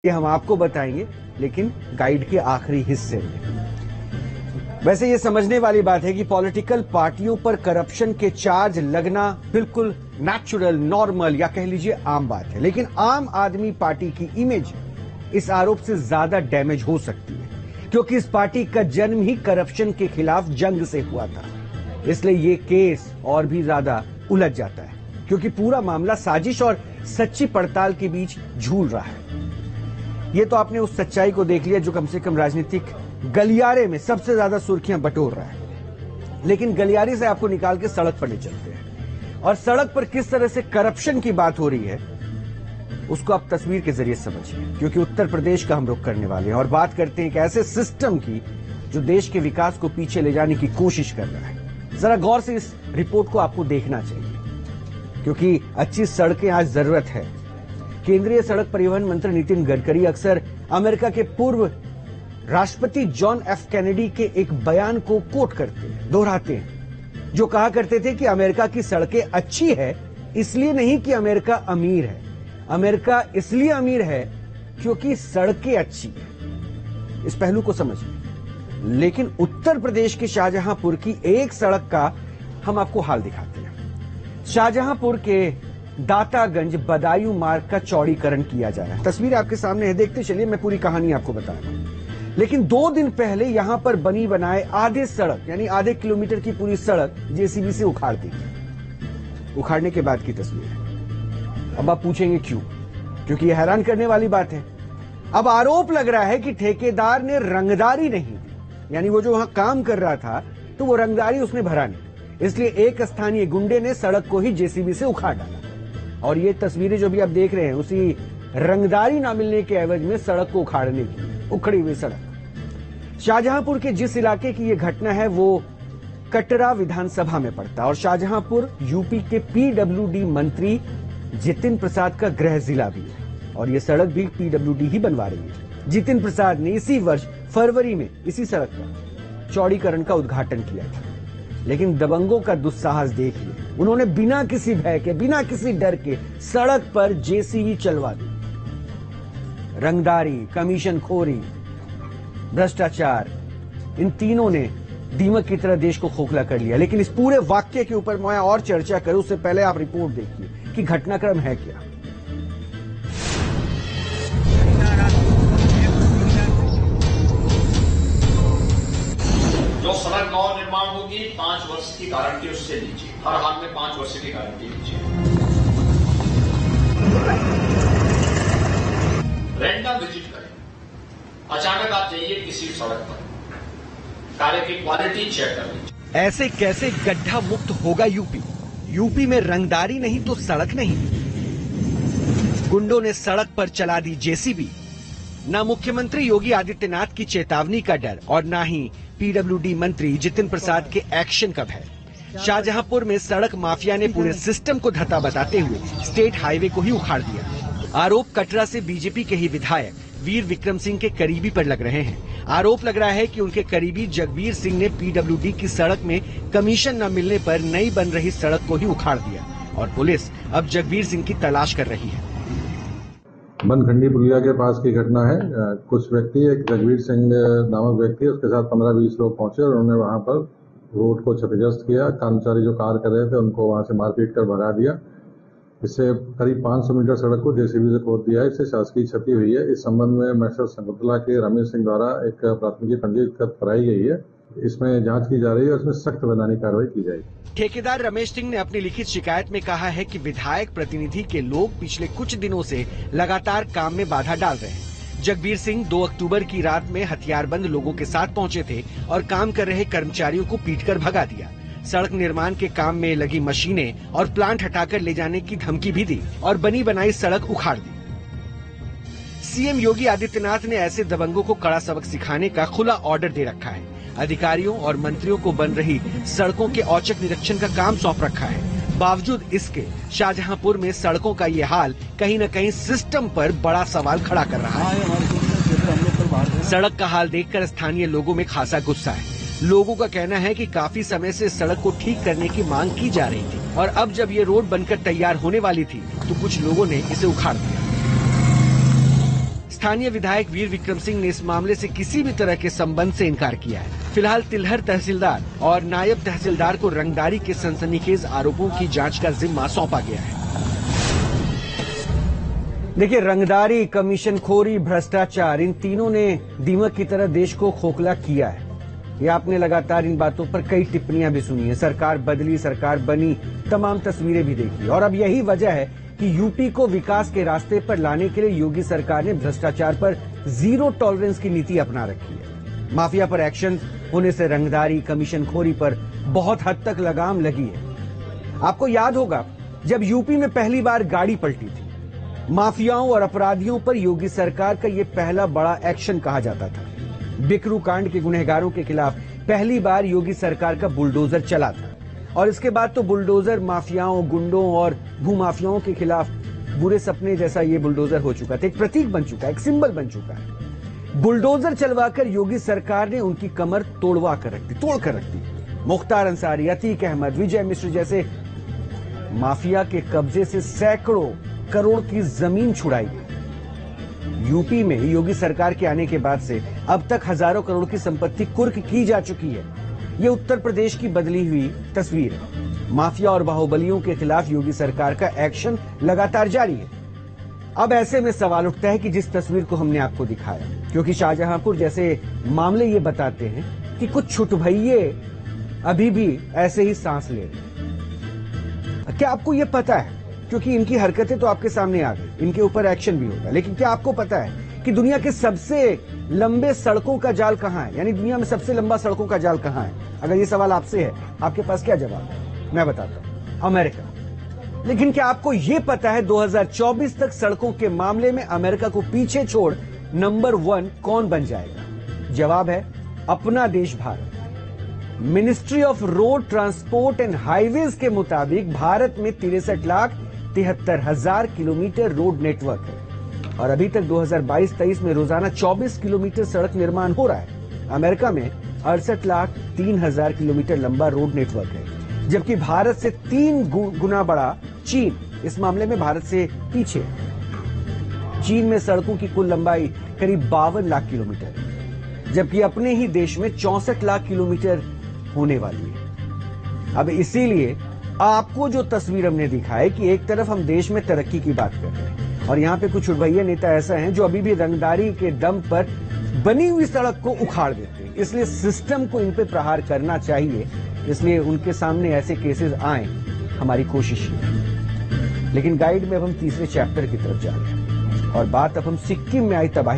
ये हम आपको बताएंगे, लेकिन गाइड के आखिरी हिस्से में। वैसे ये समझने वाली बात है कि पॉलिटिकल पार्टियों पर करप्शन के चार्ज लगना बिल्कुल नेचुरल, नॉर्मल या कह लीजिए आम बात है, लेकिन आम आदमी पार्टी की इमेज इस आरोप से ज्यादा डैमेज हो सकती है, क्योंकि इस पार्टी का जन्म ही करप्शन के खिलाफ जंग से हुआ था। इसलिए ये केस और भी ज्यादा उलझ जाता है, क्योंकि पूरा मामला साजिश और सच्ची पड़ताल के बीच झूल रहा है। ये तो आपने उस सच्चाई को देख लिया जो कम से कम राजनीतिक गलियारे में सबसे ज्यादा सुर्खियां बटोर रहा है, लेकिन गलियारे से आपको निकाल के सड़क पर ले चलते हैं, और सड़क पर किस तरह से करप्शन की बात हो रही है उसको आप तस्वीर के जरिए समझिए, क्योंकि उत्तर प्रदेश का हम रुख करने वाले हैं और बात करते हैं एक ऐसे सिस्टम की जो देश के विकास को पीछे ले जाने की कोशिश कर रहा है। जरा गौर से इस रिपोर्ट को आपको देखना चाहिए, क्योंकि अच्छी सड़कें आज जरूरत है। केंद्रीय सड़क परिवहन मंत्री नितिन गडकरी अक्सर अमेरिका के पूर्व राष्ट्रपति जॉन एफ कैनेडी के एक बयान को कोट करते हैं, दोहराते हैं, जो कहा करते थे कि अमेरिका की सड़कें अच्छी है इसलिए नहीं कि अमेरिका अमीर है, अमेरिका इसलिए अमीर है क्योंकि सड़कें अच्छी हैं। इस पहलू को समझिए। लेकिन उत्तर प्रदेश के शाहजहांपुर की एक सड़क का हम आपको हाल दिखाते हैं। शाहजहांपुर के दातागंज बदायूं मार्ग का चौड़ीकरण किया जा रहा है। तस्वीर आपके सामने है, देखते चलिए, मैं पूरी कहानी आपको बता रहा हूं। लेकिन 2 दिन पहले यहां पर बनी बनाए आधे सड़क यानी आधे किलोमीटर की पूरी सड़क जेसीबी से उखाड़ दी गई। उखाड़ने के बाद की तस्वीर है। अब आप पूछेंगे क्यों? क्योंकि यह हैरान करने वाली बात है। अब आरोप लग रहा है कि ठेकेदार ने रंगदारी नहीं दी, यानी वो जो वहां काम कर रहा था तो वो रंगदारी उसने भरा नहीं, इसलिए एक स्थानीय गुंडे ने सड़क को ही जेसीबी से उखाड़ डाला। और ये तस्वीरें जो भी आप देख रहे हैं उसी रंगदारी ना मिलने के एवज में सड़क को उखाड़ने की, उखड़ी हुई सड़क। शाहजहांपुर के जिस इलाके की ये घटना है वो कटरा विधानसभा में पड़ता है, और शाहजहांपुर यूपी के पीडब्ल्यूडी मंत्री जितिन प्रसाद का गृह जिला भी है, और ये सड़क भी पीडब्ल्यूडी ही बनवा रही है। जितिन प्रसाद ने इसी वर्ष फरवरी में इसी सड़क का चौड़ीकरण का उद्घाटन किया था, लेकिन दबंगों का दुस्साहस देखिए। उन्होंने बिना किसी भय के, बिना किसी डर के सड़क पर जेसीबी चलवा दी। रंगदारी, कमीशनखोरी, भ्रष्टाचार, इन तीनों ने दीमक की तरह देश को खोखला कर लिया। लेकिन इस पूरे वाक्य के ऊपर मैं और चर्चा करूं उससे पहले आप रिपोर्ट देखिए कि घटनाक्रम है क्या। जो सड़क नव निर्माण होगी 5 वर्ष की गारंटी उससे लीजिए, हर हाल में 5 वर्ष की गारंटी लीजिए। रैंडम विजिट करें, अचानक आप जाइए किसी सड़क पर, कार्य की क्वालिटी चेक कर लीजिए। ऐसे कैसे गड्ढा मुक्त होगा यूपी? यूपी में रंगदारी नहीं तो सड़क नहीं। गुंडों ने सड़क पर चला दी जेसीबी। ना मुख्यमंत्री योगी आदित्यनाथ की चेतावनी का डर और ना ही पीडब्ल्यूडी मंत्री जितिन प्रसाद के एक्शन का भय। शाहजहांपुर में सड़क माफिया ने पूरे सिस्टम को धता बताते हुए स्टेट हाईवे को ही उखाड़ दिया। आरोप कटरा से बीजेपी के ही विधायक वीर विक्रम सिंह के करीबी पर लग रहे हैं। आरोप लग रहा है कि उनके करीबी जगबीर सिंह ने पीडब्ल्यूडी की सड़क में कमीशन न मिलने पर नई बन रही सड़क को ही उखाड़ दिया, और पुलिस अब जगबीर सिंह की तलाश कर रही है। बनखंडी पुलिया के पास की घटना है। कुछ व्यक्ति, एक जगबीर सिंह नामक व्यक्ति, उसके साथ 15-20 लोग पहुंचे और उन्होंने वहां पर रोड को क्षतिग्रस्त किया। कर्मचारी जो कार्य कर रहे थे उनको वहां से मारपीट कर भगा दिया। इससे करीब 500 मीटर सड़क को जेसीबी से खोद दिया है। इससे शासकीय क्षति हुई है। इस संबंध में मैसर संगतला के रमेश सिंह द्वारा एक प्राथमिकी पंजीकृत कराई गई है। इसमें जांच की जा रही है और इसमें सख्त वैधानिक कार्रवाई की जाएगी। ठेकेदार रमेश सिंह ने अपनी लिखित शिकायत में कहा है कि विधायक प्रतिनिधि के लोग पिछले कुछ दिनों से लगातार काम में बाधा डाल रहे हैं। जगबीर सिंह 2 अक्टूबर की रात में हथियारबंद लोगों के साथ पहुंचे थे और काम कर रहे कर्मचारियों को पीटकर भगा दिया। सड़क निर्माण के काम में लगी मशीनें और प्लांट हटाकर ले जाने की धमकी भी दी और बनी बनाई सड़क उखाड़ दी। सीएम योगी आदित्यनाथ ने ऐसे दबंगों को कड़ा सबक सिखाने का खुला ऑर्डर दे रखा है। अधिकारियों और मंत्रियों को बन रही सड़कों के औचक निरीक्षण का काम सौंप रखा है। बावजूद इसके शाहजहांपुर में सड़कों का ये हाल कहीं न कहीं सिस्टम पर बड़ा सवाल खड़ा कर रहा है। सड़क का हाल देखकर स्थानीय लोगों में खासा गुस्सा है। लोगों का कहना है कि काफी समय से सड़क को ठीक करने की मांग की जा रही थी, और अब जब ये रोड बनकर तैयार होने वाली थी तो कुछ लोगों ने इसे उखाड़ दिया। स्थानीय विधायक वीर विक्रम सिंह ने इस मामले से किसी भी तरह के संबंध से इनकार किया है। फिलहाल तिलहर तहसीलदार और नायब तहसीलदार को रंगदारी के सनसनीखेज आरोपों की जांच का जिम्मा सौंपा गया है। देखिए, रंगदारी, कमीशनखोरी, भ्रष्टाचार, इन तीनों ने दीमक की तरह देश को खोखला किया है। ये आपने लगातार इन बातों पर कई टिप्पणियां भी सुनी है। सरकार बदली, सरकार बनी, तमाम तस्वीरें भी देखी और अब यही वजह है कि यूपी को विकास के रास्ते पर लाने के लिए योगी सरकार ने भ्रष्टाचार पर जीरो टॉलरेंस की नीति अपना रखी है। माफिया पर एक्शन होने से रंगदारी, कमीशनखोरी पर बहुत हद तक लगाम लगी है। आपको याद होगा जब यूपी में पहली बार गाड़ी पलटी थी, माफियाओं और अपराधियों पर योगी सरकार का यह पहला बड़ा एक्शन कहा जाता था। बिकरू कांड के गुनहगारों के खिलाफ पहली बार योगी सरकार का बुलडोजर चला था और इसके बाद तो बुलडोजर माफियाओं, गुंडों और भूमाफियाओं के खिलाफ बुरे सपने जैसा ये बुलडोजर हो चुका था। एक प्रतीक बन चुका है, एक सिंबल बन चुका है। बुलडोजर चलवाकर योगी सरकार ने उनकी कमर तोड़ कर रख दी। मुख्तार अंसारी, अतीक अहमद, विजय मिश्र जैसे माफिया के कब्जे से सैकड़ों करोड़ की जमीन छुड़ाई गई। यूपी में योगी सरकार के आने के बाद से अब तक हजारों करोड़ की संपत्ति कुर्क की जा चुकी है। ये उत्तर प्रदेश की बदली हुई तस्वीर है। माफिया और बाहुबलियों के खिलाफ योगी सरकार का एक्शन लगातार जारी है। अब ऐसे में सवाल उठता है कि जिस तस्वीर को हमने आपको दिखाया, क्योंकि शाहजहांपुर जैसे मामले ये बताते हैं कि कुछ छुटभइये अभी भी ऐसे ही सांस ले रहे। क्या आपको ये पता है, क्योंकि इनकी हरकतें तो आपके सामने आ गई, इनके ऊपर एक्शन भी होगा, लेकिन क्या आपको पता है कि दुनिया के सबसे लंबे सड़कों का जाल कहां है? यानी दुनिया में सबसे लंबा सड़कों का जाल कहां है? अगर ये सवाल आपसे है, आपके पास क्या जवाब है? मैं बताता हूं, अमेरिका। लेकिन क्या आपको यह पता है 2024 तक सड़कों के मामले में अमेरिका को पीछे छोड़ नंबर 1 कौन बन जाएगा? जवाब है अपना देश Bharat. Ministry of road transport and highways के मुताबिक भारत में 63,73,000 किलोमीटर रोड नेटवर्क है और अभी तक 2022-23 में रोजाना 24 किलोमीटर सड़क निर्माण हो रहा है। अमेरिका में 68,03,000 किलोमीटर लंबा रोड नेटवर्क है, जबकि भारत से 3 गुना बड़ा चीन इस मामले में भारत से पीछे है। चीन में सड़कों की कुल लंबाई करीब 52 लाख किलोमीटर है, जबकि अपने ही देश में 64 लाख किलोमीटर होने वाली है। अब इसीलिए आपको जो तस्वीर हमने दिखाई कि एक तरफ हम देश में तरक्की की बात कर रहे हैं और यहाँ पे कुछ उड़वैया नेता ऐसा हैं जो अभी भी रंगदारी के दम पर बनी हुई सड़क को उखाड़ देते हैं। इसलिए सिस्टम को इन पे प्रहार करना चाहिए, इसलिए उनके सामने ऐसे केसेस आए, हमारी कोशिश है। लेकिन गाइड में अब हम तीसरे चैप्टर की तरफ जा रहे हैं और बात अब हम सिक्किम में आई तबाही